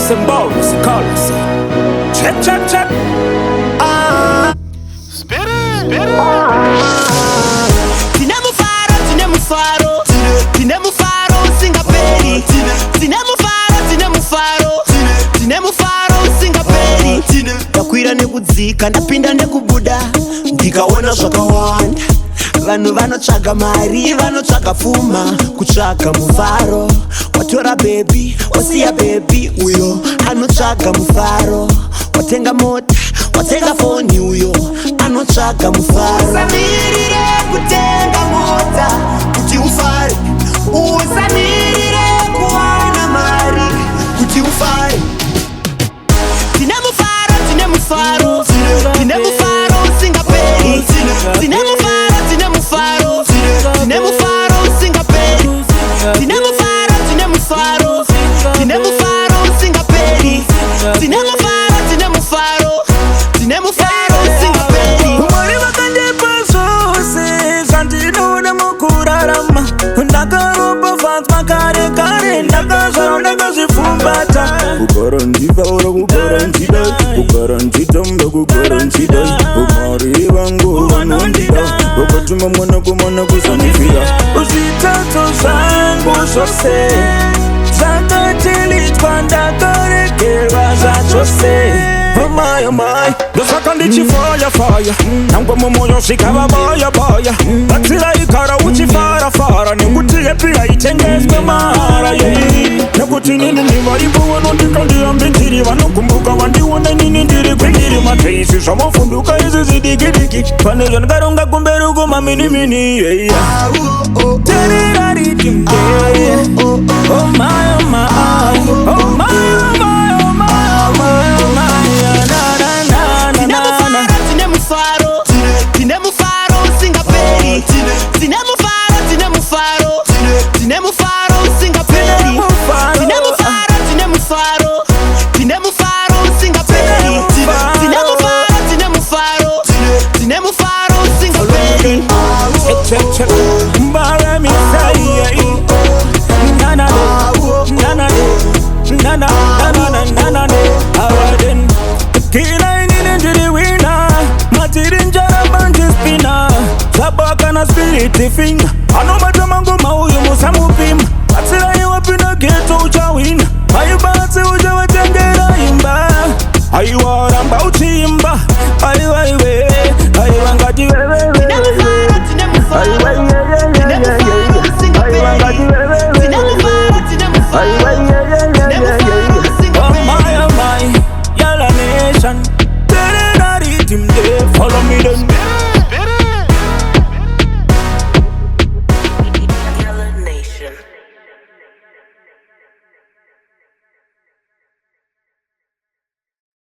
Boss and balls, colors. Check, check, check. Spirit. Tinemu faro, singaperi. Tinemu faro, singaperi. Ndakwira nekudzika, ndapinda nekubuda, ndikaona zvakawanda. Vanhu vanotsvaga mari, vanotsvaga pfuma, kutsvaga mufaro. Watora baby, wasiya baby, uyo anotsvaga mufaro. Watenga mota, watenga foni, uyo anotsvaga mufaro. Usamirire kutenga mota kuti ufare, usamirire kuwana mari kuti ufare. Tine mufaro, singaperi. Tine mufaro, singaperi. Tine mufaro, singaperi. Tine mufaro, singaperi. Umwari vakandipa zvose zvandinoda mukurarama. Ndakaropa fans makare kare, ndakazvara ndakazvipfumbata. Kugara ndivaura, kugara ndidai, kugara nditamba, kugara ndidai. Umwari vangu vanondida, vakatuma mwana kumana kuzandifira. Zvitadzo zvangu zvose zvakatilitwa, ndakaregerwa zvachose. Amai, amai, ndosaka ndichifaya faya, nangwa mumwoyo zvikava baya baya. Batsira ikara uchifara fara, nekuti yepi haitengeswe mahara. Nekuti nini ndivaripo vanondikandiambe ndiri, vanokumbuka vandiona nini ndiri kwendiri. Mateisi zvamafunduka izi zidikidiki, pane zvandikaronga kumberuko maminimini. Teriraritim, oh my, oh my, oh my, oh my, oh my, oh my. Tinemu faro, singaperi. Tinemu faro, singaperi. Tinemu faro, singaperi. Tinemu faro, singaperi. Check, check. Mbara mi say, na na na. Awaden, kila ingine njiri wina, matiri njara banji spina. Sabaka na spirit finger, ano mata mango mauyu musamupima. Atsira iwa pina geto